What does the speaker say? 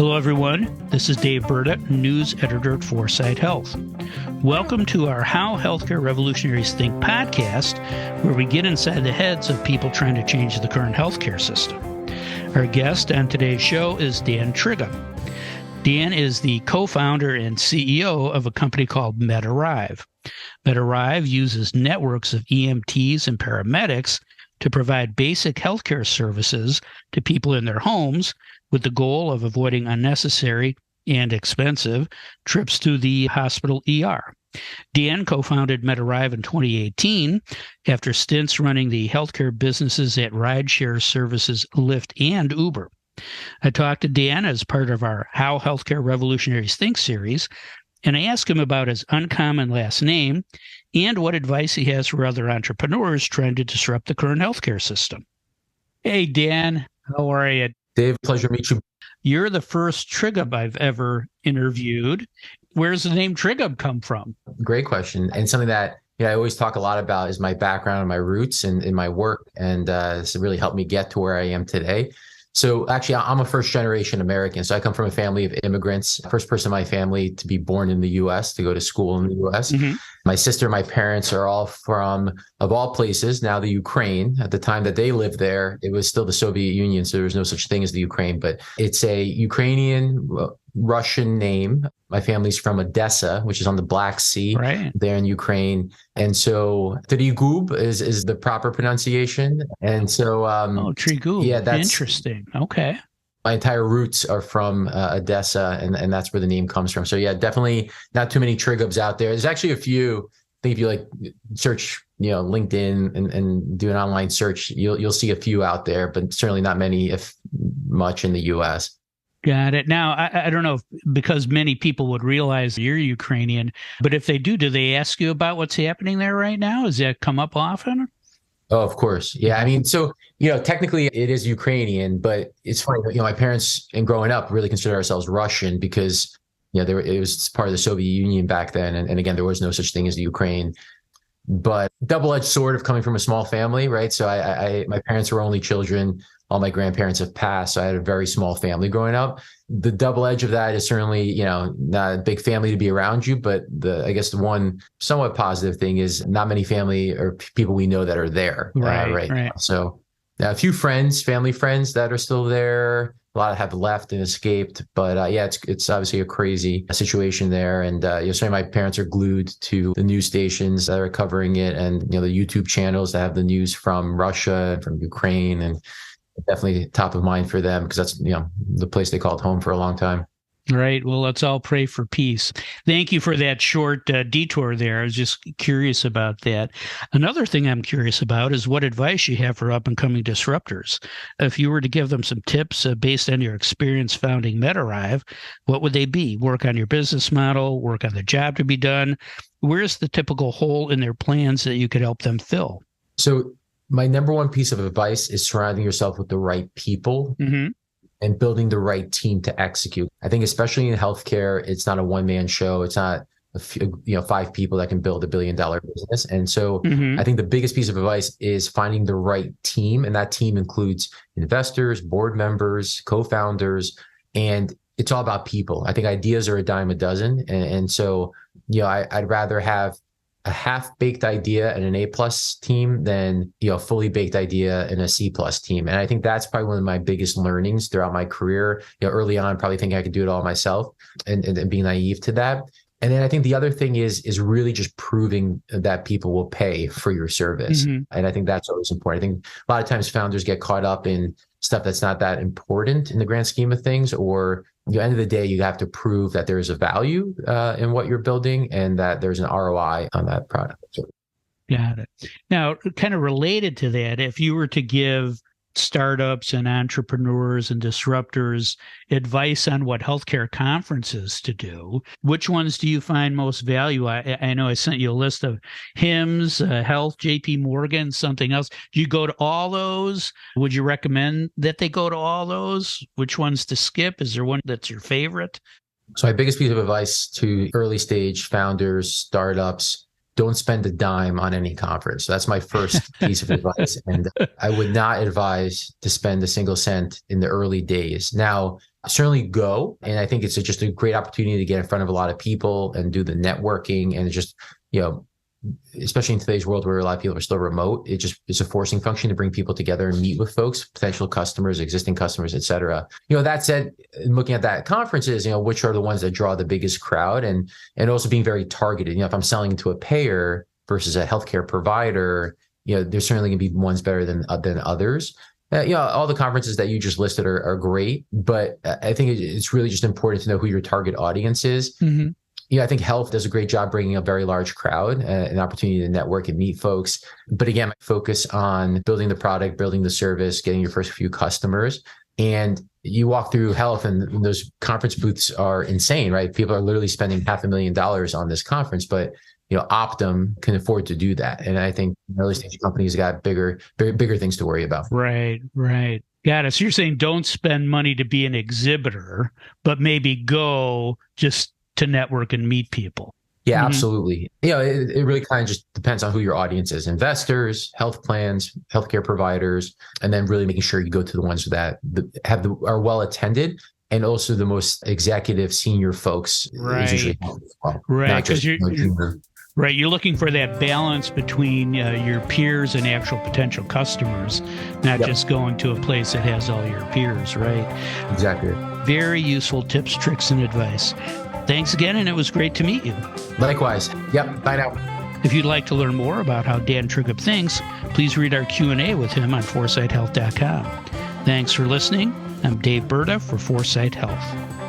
Hello, everyone. This is Dave Burdick, news editor at Foresight Health. Welcome to our How Healthcare Revolutionaries Think podcast, where we get inside the heads of people trying to change the current healthcare system. Our guest on today's show is Dan Trigub. Dan is the co-founder and CEO of a company called MedArrive. MedArrive uses networks of EMTs and paramedics to provide basic healthcare services to people in their homes with the goal of avoiding unnecessary and expensive trips to the hospital ER. Dan co-founded MedArrive in 2018 after stints running the healthcare businesses at rideshare services Lyft and Uber. I talked to Dan as part of our How Healthcare Revolutionaries Think series, and I asked him about his uncommon last name and what advice he has for other entrepreneurs trying to disrupt the current healthcare system. Hey, Dan, how are you? Dave, pleasure to meet you. You're the first Trigub I've ever interviewed. Where's the name Trigub come from? Great question. And something that I always talk a lot about is my background and my roots and in my work. And this really helped me get to where I am today. So actually, I'm a first generation American. So I come from a family of immigrants, first person in my family to be born in the US, to go to school in the US. Mm-hmm. My sister, my parents are all from, of all places, now the Ukraine. At the time that they lived there, it was still the Soviet Union. So there was no such thing as the Ukraine, but it's a Ukrainian Russian name. My family's from Odessa, which is on the Black Sea, right there in Ukraine. And so Trigub is the proper pronunciation. And so Trigub. Yeah, that's interesting. Okay. My entire roots are from Odessa, and that's where the name comes from. So yeah, definitely not too many Trigubs out there. There's actually a few. I think if you search, LinkedIn and do an online search, you'll see a few out there, but certainly not many, if much, in the US. Got it. Now, I don't know if, because many people would realize you're Ukrainian, but if they do they ask you about what's happening there right now? Does that come up often? Oh, of course. Yeah. I mean, so, technically it is Ukrainian, but it's funny, my parents and growing up really considered ourselves Russian because, it was part of the Soviet Union back then. And again, there was no such thing as the Ukraine, but double-edged sword of coming from a small family, right? So my parents were only children. All my grandparents have passed. So I had a very small family growing up. The double edge of that is certainly, not a big family to be around you, but I guess the one somewhat positive thing is not many family or people we know that are there. Right. Now. So a few family friends that are still there. A lot have left and escaped, but it's obviously a crazy situation there. And certainly my parents are glued to the news stations that are covering it, and the YouTube channels that have the news from Russia and from Ukraine, and definitely top of mind for them because that's the place they called home for a long time. Right. Well, let's all pray for peace. Thank you for that short detour there. I was just curious about that. Another thing I'm curious about is what advice you have for up-and-coming disruptors. If you were to give them some tips based on your experience founding MedArrive, what would they be? Work on your business model, work on the job to be done. Where's the typical hole in their plans that you could help them fill? So my number one piece of advice is surrounding yourself with the right people. Mm-hmm. And building the right team to execute. I think especially in healthcare, it's not a one-man show. It's not five people that can build $1 billion business. And so I think the biggest piece of advice is finding the right team. And that team includes investors, board members, co-founders, and it's all about people. I think ideas are a dime a dozen. And so, I'd rather have a half-baked idea and an A+ team than a fully baked idea and a C+ team. And I think that's probably one of my biggest learnings throughout my career. Early on, probably thinking I could do it all myself and being naive to that. And then I think the other thing is really just proving that people will pay for your service. Mm-hmm. And I think that's always important. I think a lot of times founders get caught up in stuff that's not that important in the grand scheme of things, or at the end of the day, you have to prove that there's a value in what you're building and that there's an ROI on that product. Got it. Now, kind of related to that, if you were to give startups and entrepreneurs and disruptors advice on what healthcare conferences to do, which ones do you find most value? I know I sent you a list of HIMSS, Health, JP Morgan, something else. Do you go to all those? Would you recommend that they go to all those? Which ones to skip? Is there one that's your favorite? So my biggest piece of advice to early stage founders, startups, don't spend a dime on any conference. So that's my first piece of advice. And I would not advise to spend a single cent in the early days. Now, certainly go. And I think it's just a great opportunity to get in front of a lot of people and do the networking and just, especially in today's world where a lot of people are still remote, it's a forcing function to bring people together and meet with folks, potential customers, existing customers, et cetera. That said, looking at that conferences, which are the ones that draw the biggest crowd and also being very targeted. If I'm selling to a payer versus a healthcare provider, there's certainly going to be ones better than others. All the conferences that you just listed are great, but I think it's really just important to know who your target audience is. Mm-hmm. I think health does a great job bringing a very large crowd, an opportunity to network and meet folks. But again, focus on building the product, building the service, getting your first few customers. And you walk through health and those conference booths are insane, right? People are literally spending $500,000 on this conference, but Optum can afford to do that. And I think early stage companies got bigger things to worry about. Right. Got it. So you're saying don't spend money to be an exhibitor, but maybe go just to network and meet people. Yeah, mm-hmm. Absolutely. It really kind of just depends on who your audience is: investors, health plans, healthcare providers, and then really making sure you go to the ones that are well attended. And also the most executive senior folks. Right. Is usually as well. Right. Because you're looking for that balance between your peers and actual potential customers, not just going to a place that has all your peers, right? Exactly. Very useful tips, tricks, and advice. Thanks again, and it was great to meet you. Likewise. Yep. Bye now. If you'd like to learn more about how Dan Trigub thinks, please read our Q&A with him on ForesightHealth.com. Thanks for listening. I'm Dave Burda for Foresight Health.